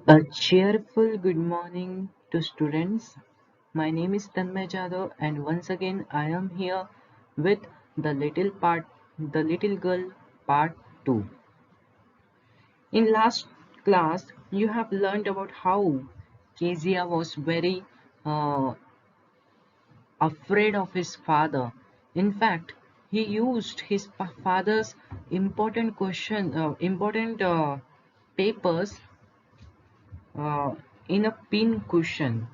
A cheerful good morning to students. My name is Tanmay Jadhav and once again I am here with the little girl part 2. In last class you have learned about how Kezia was very uh, afraid of his father. In fact, he used his father's important papers uh, in a pin cushion.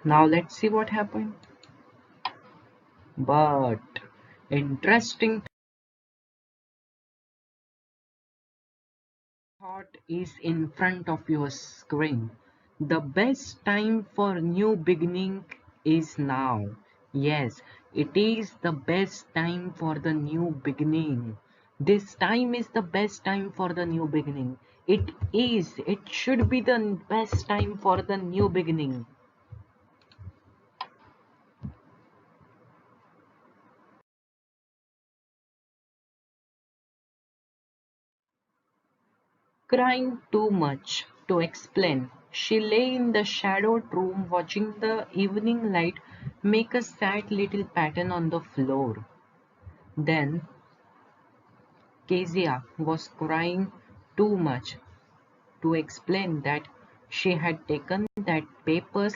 Now let's see what happened. But interesting thought is in front of your screen. The best time for new beginning is now. Yes, it is the best time for the new beginning. This time is the best time for the new beginning. It should be the best time for the new beginning. Crying too much to explain, she lay in the shadowed room watching the evening light make a sad little pattern on the floor. Then Kezia was crying too much to explain that she had taken that papers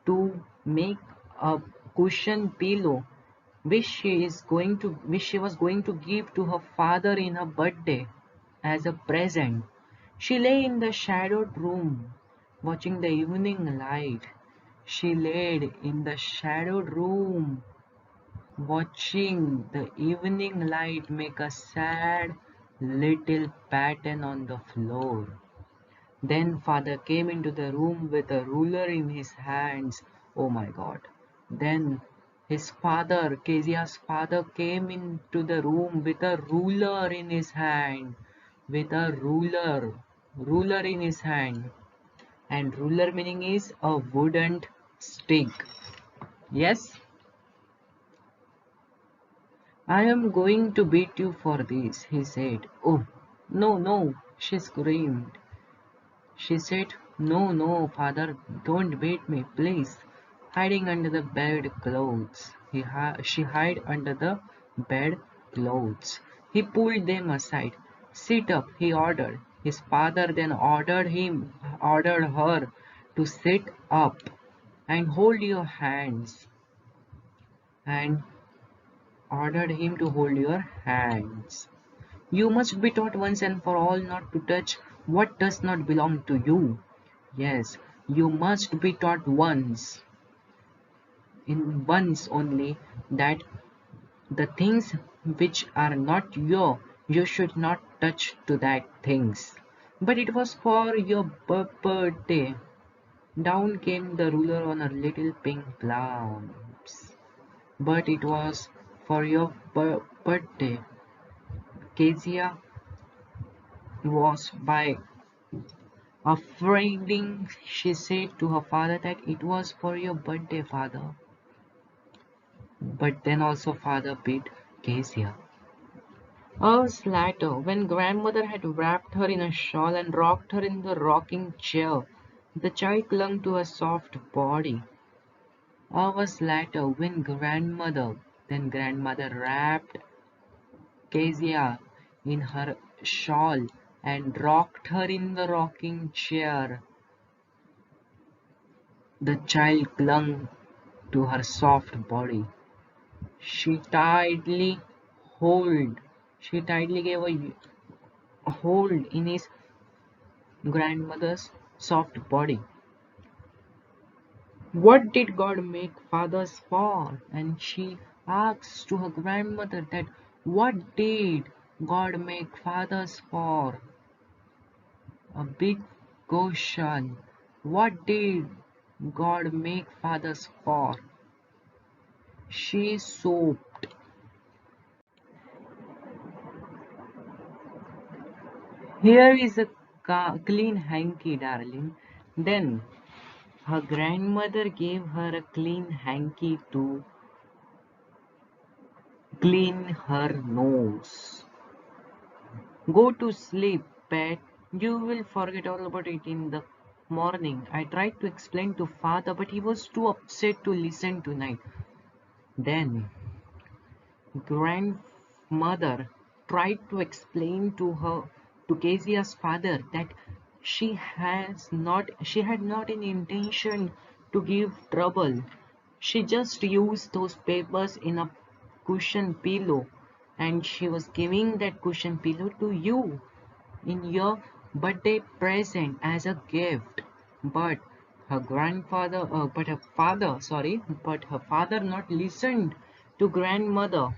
to make a cushion pillow which she was going to give to her father in her birthday as a present. She lay in the shadowed room watching the evening light. She laid in the shadowed room watching the evening light make a sad little pattern on the floor. Then father came into the room with a ruler in his hands. Oh my god. Then his father, Kezia's father, came into the room with a ruler in his hand. With a ruler in his hand. And ruler meaning is a wooden stick. Yes, I am going to beat you for this, he said. Oh, no, no, she screamed. She said, no, no, father, don't beat me, please. Hiding under the bed clothes. She hid under the bed clothes. He pulled them aside. Sit up, he ordered. His father then ordered her to sit up and hold your hands and ordered him to hold your hands. You must be taught once and for all not to touch what does not belong to you. Yes, you must be taught once only, that the things which are not you should not touch to that things. But it was for your birthday. Down came the ruler on her little pink plums. But it was for your birthday. Kezia was by afraid, she said to her father that it was for your birthday, father. But then also father beat Kezia. Hours later, when grandmother had wrapped her in a shawl and rocked her in the rocking chair, the child clung to her soft body. Hours later, when grandmother wrapped Kezia in her shawl and rocked her in the rocking chair, the child clung to her soft body. She tightly hold. She tightly gave a hold in his grandmother's soft body. What did God make fathers for? And she asks to her grandmother that what did God make fathers for? A big question. What did God make fathers for? She soaped. Here is a clean hanky, darling. Then her grandmother gave her a clean hanky to clean her nose. Go to sleep, pet, You will forget all about it in the morning. I tried to explain to father, but he was too upset to listen tonight. Then grandmother tried to explain to Kezia's father that she had not an intention to give trouble. She just used those papers in a cushion pillow, and she was giving that cushion pillow to you in your birthday present as a gift. But but her father not listened to grandmother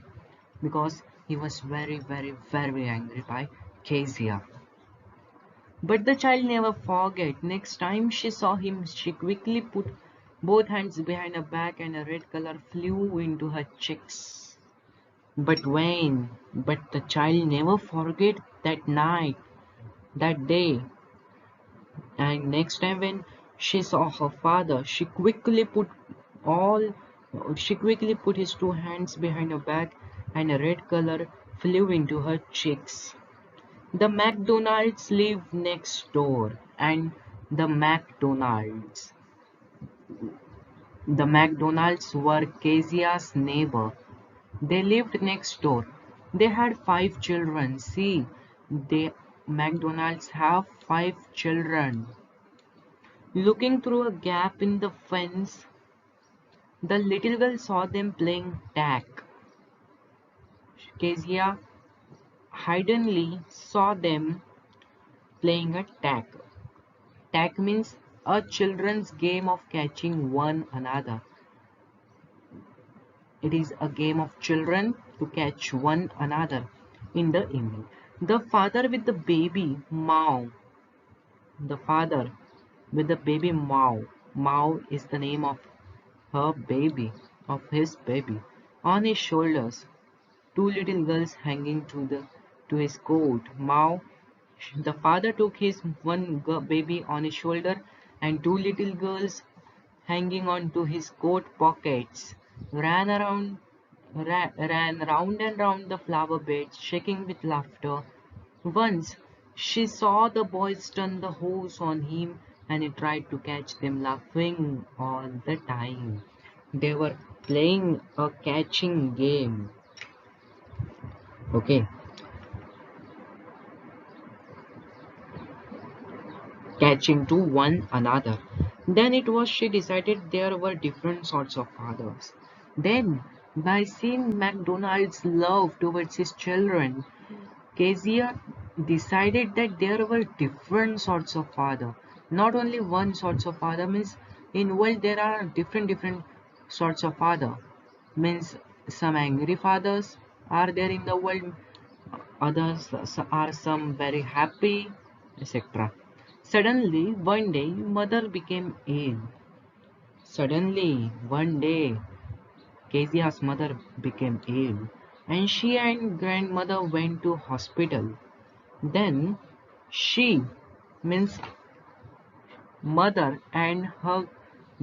because he was very, very, very angry by Kezia. But the child never forget. Next time she saw him, she quickly put both hands behind her back and a red color flew into her cheeks. But the child never forget that night, that day. And next time when she saw her father, all she quickly put his two hands behind her back and a red color flew into her cheeks. The McDonald's lived next door, and the McDonald's the McDonald's were Kezia's neighbor. They lived next door. They had 5 children. See, the McDonald's have 5 children. Looking through a gap in the fence, the little girl saw them playing tag. Kezia hiddenly saw them playing a tag. Tag means a children's game of catching one another. It is a game of children to catch one another in the evening. The father with the baby Mao, the father with the baby Mao. Mao is the name of her baby, of his baby. On his shoulders, two little girls hanging to his coat. Mao, the father took his baby on his shoulder and two little girls hanging on to his coat pockets, ran round and round the flower beds, shaking with laughter. Once she saw the boys turn the hose on him and he tried to catch them laughing all the time. They were playing a catching game. Okay, catching to one another. Then it was she decided there were different sorts of fathers. Then, by seeing MacDonald's love towards his children, Kezia decided that there were different sorts of father. Not only one sorts of father means in world there are different sorts of father. Means some angry fathers are there in the world, others are some very happy, etc. Suddenly, one day, mother became ill. Suddenly, one day, Kezia's mother became ill, and she and grandmother went to hospital. Then, she means mother and her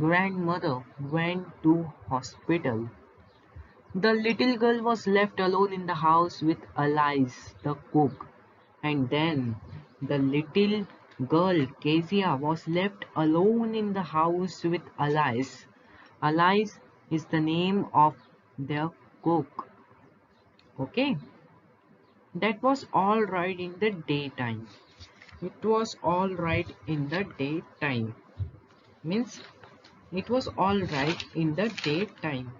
grandmother went to hospital. The little girl was left alone in the house with Alice, the cook. And then the little girl, Kezia, was left alone in the house with Alice. Alice is the name of their cook. Okay, that was all right in the daytime. It was all right in the daytime. Means it was all right in the daytime.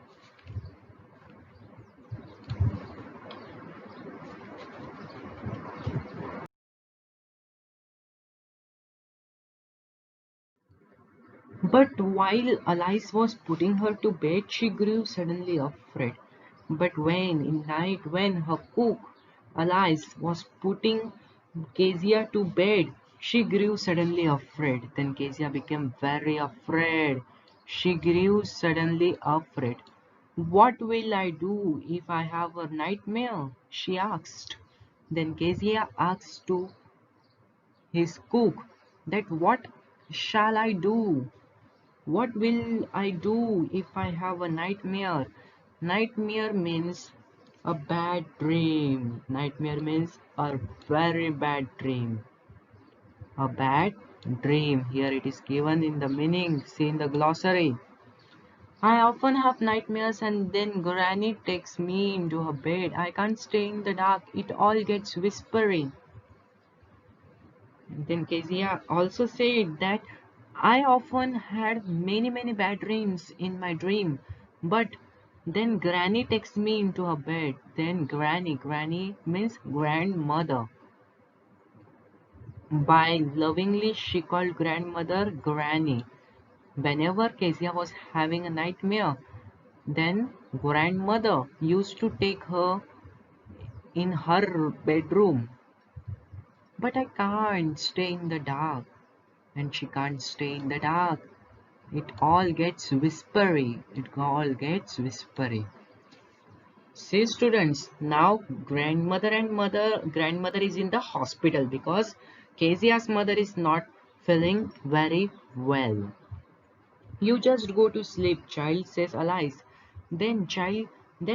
But while Alice was putting her to bed, she grew suddenly afraid. But in night, when her cook, Alice, was putting Kezia to bed, she grew suddenly afraid. Then Kezia became very afraid. She grew suddenly afraid. What will I do if I have a nightmare? She asked. Then Kezia asked to his cook that what shall I do? What will I do if I have a nightmare? Nightmare means a bad dream. Nightmare means a very bad dream. A bad dream. Here it is given in the meaning. See in the glossary. I often have nightmares and then Granny takes me into her bed. I can't stay in the dark. It all gets whispery. And then Kezia also said that I often had many bad dreams in my dream. But then Granny takes me into her bed. Then Granny means grandmother. By lovingly she called grandmother Granny. Whenever Kezia was having a nightmare, then grandmother used to take her in her bedroom. But I can't stay in the dark. And she can't stay in the dark. It all gets whispery. It all gets whispery. See students, now grandmother is in the hospital because Kezia's mother is not feeling very well. You just go to sleep, child, says Alice. Then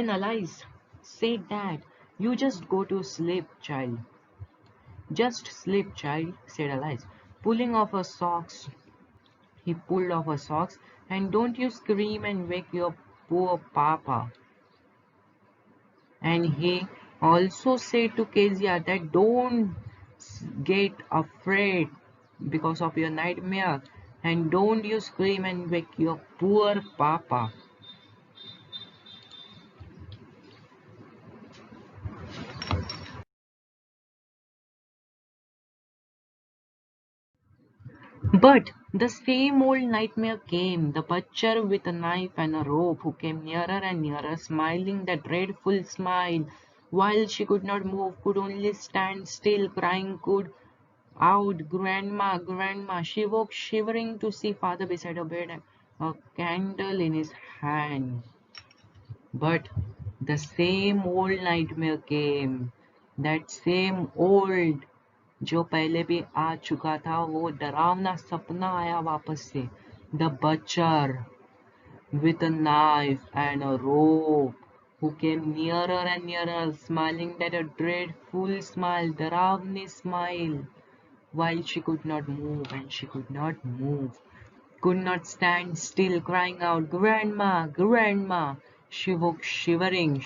Alice said that. You just go to sleep, child. Just sleep, child, said Alice. Pulling off her socks, he pulled off her socks. And don't you scream and wake your poor papa. And he also said to Kezia that don't get afraid because of your nightmare. And don't you scream and wake your poor papa. But the same old nightmare came, the butcher with a knife and a rope who came nearer and nearer, smiling that dreadful smile, while she could not move, could only stand still, crying could out, Grandma, Grandma. She woke shivering to see father beside her bed, a candle in his hand. But the same old nightmare came, that same old जो पहले भी आ चुका था वो डरावना सपना आया वापस से. The butcher with a knife and a rope who came nearer and nearer, smiling that a dreadful smile, डरावनी smile, while she could not move and she could not move, could not stand still, crying out, Grandma, Grandma. She woke shivering.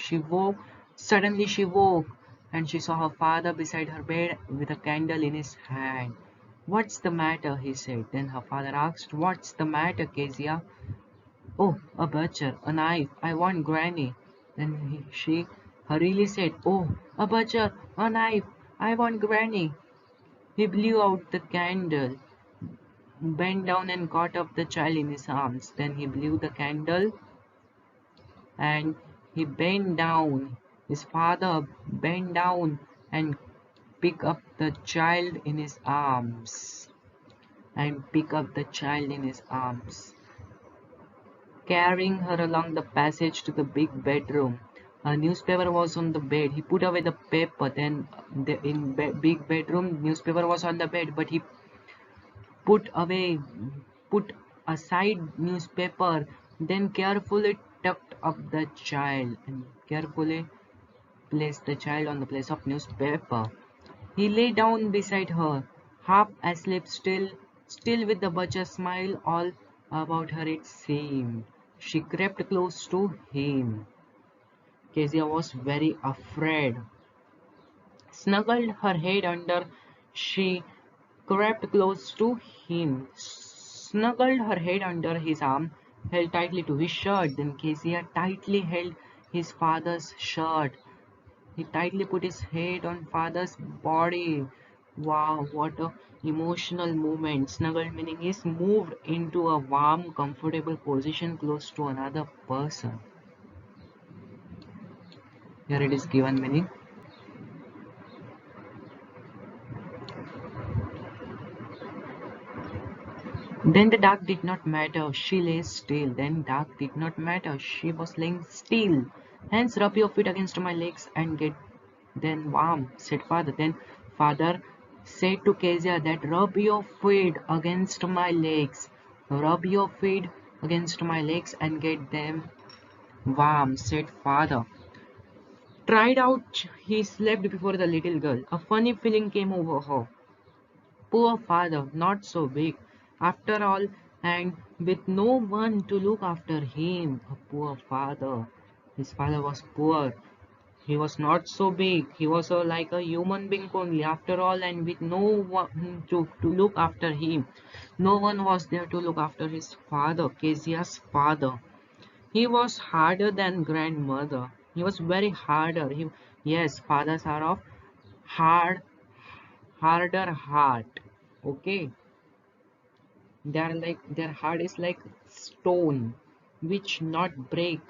Suddenly she woke, and she saw her father beside her bed with a candle in his hand. What's the matter? He said. Then her father asked, What's the matter, Kezia? Oh, a butcher, a knife. I want Granny. Then she hurriedly said, Oh, a butcher, a knife. I want Granny. He blew out the candle, bent down and caught up the child in his arms. Then he blew the candle and he bent down. His father bent down and picked up the child in his arms. Carrying her along the passage to the big bedroom. A newspaper was on the bed. He put away the paper. Then big bedroom, newspaper was on the bed, but he put away, put aside newspaper, then carefully tucked up the child and carefully placed the child on the place of newspaper. He lay down beside her, half asleep, still with the butcher's smile all about her it seemed. She crept close to him. Kezia was very afraid. Snuggled her head under, she crept close to him, snuggled her head under his arm, held tightly to his shirt. Then Kezia tightly held his father's shirt. He tightly put his head on father's body. Wow, what a emotional moment. Snuggled meaning is moved into a warm, comfortable position close to another person. Here it is given meaning. Then the dark did not matter. She lay still. Then dark did not matter. She was laying still. Hence rub your feet against my legs and get then warm, said father. Then father said to Kezia that rub your feet against my legs. Rub your feet against my legs and get them warm, said father. Tried out, he slept before the little girl. A funny feeling came over her. Poor father, not so big. After all, and with no one to look after him, a poor father. His father was poor. He was not so big. He was like a human being only. After all, and with no one to look after him. No one was there to look after his father, Kezia's father. He was harder than grandmother. He was very harder. Yes, fathers are of hard, harder heart. Okay, they are like their heart is like stone, which not break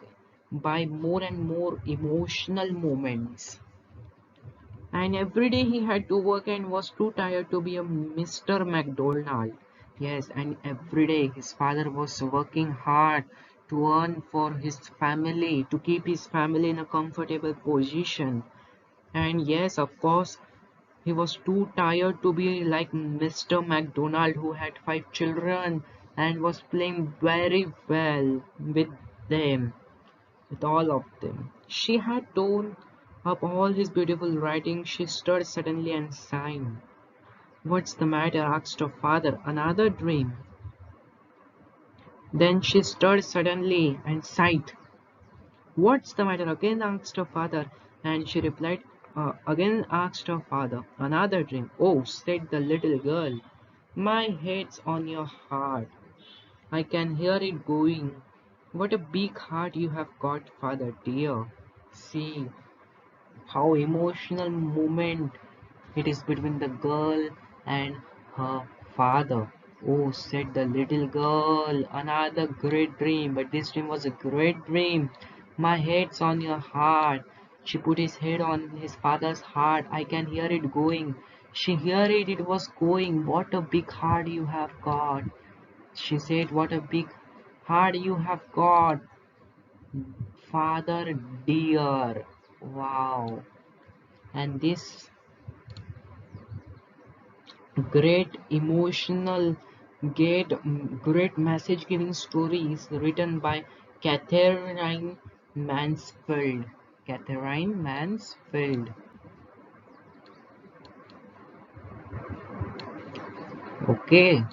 by more and more emotional moments. And every day he had to work and was too tired to be a Mr. McDonald. Yes, and every day his father was working hard to earn for his family, to keep his family in a comfortable position. And yes, of course, he was too tired to be like Mr. McDonald, who had 5 children and was playing very well with them, with all of them. She had torn up all his beautiful writing. She stirred suddenly and sighed. What's the matter? Asked her father. Another dream. Then she stirred suddenly and sighed. What's the matter? Again asked her father, and she replied, again asked her father. Another dream. Oh, said the little girl, my head's on your heart. I can hear it going. What a big heart you have got, father dear. See how emotional moment it is between the girl and her father. Oh, said the little girl, another great dream, but this dream was a great dream. My head's on your heart. She put his head on his father's heart. I can hear it going. She heard it, it was going. What a big heart you have got. She said, what a big heart you have got, father dear. Wow. And this great emotional great great message giving story is written by Catherine Mansfield. Catherine Mansfield. Okay,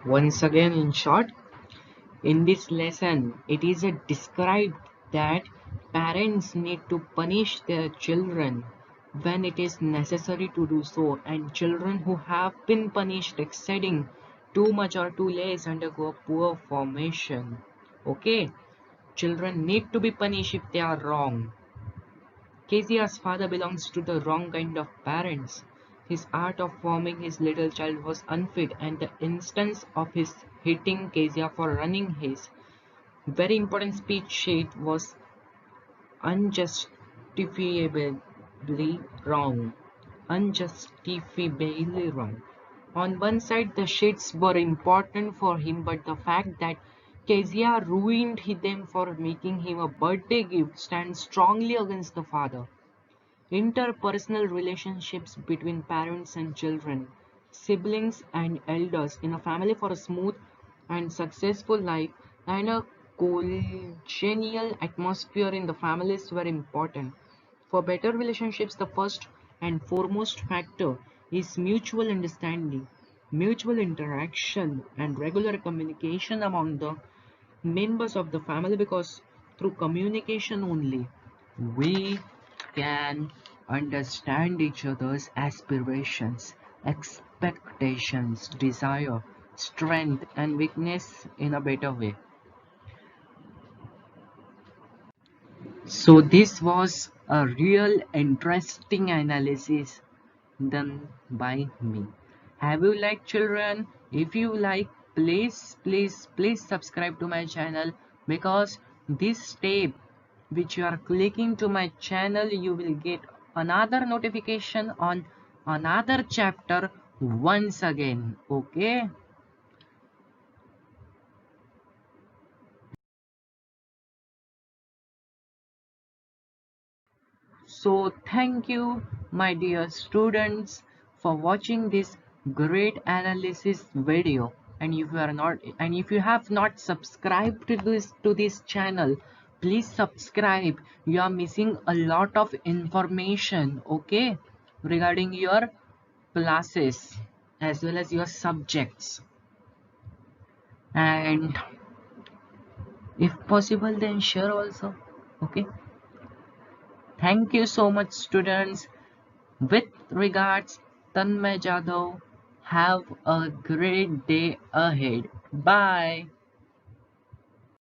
once again in short, in this lesson it is described that parents need to punish their children when it is necessary to do so, and children who have been punished exceeding too much or too less undergo poor formation. Okay, children need to be punished if they are wrong. Kezia's father belongs to the wrong kind of parents. His art of forming his little child was unfit, and the instance of his hitting Kezia for running his very important speech sheet was unjustifiably wrong. Unjustifiably wrong. On one side, the sheets were important for him, but the fact that Kezia ruined them for making him a birthday gift stands strongly against the father. Interpersonal relationships between parents and children, siblings and elders in a family for a smooth and successful life, and a congenial atmosphere in the families were important. For better relationships, the first and foremost factor is mutual understanding, mutual interaction, and regular communication among the members of the family, because through communication only we can understand each other's aspirations, expectations, desire, strength, and weakness in a better way. So, this was a real interesting analysis done by me. Have you liked, children? If you like, please subscribe to my channel, because this step which you are clicking to my channel, you will get another notification on another chapter once again. Okay. So thank you, my dear students, for watching this great analysis video. And if you have not subscribed to this channel, please subscribe. You are missing a lot of information, okay, regarding your classes as well as your subjects. And if possible, then share also. Okay. Thank you so much, students. With regards, Tanmay Jadhav. Have a great day ahead. Bye.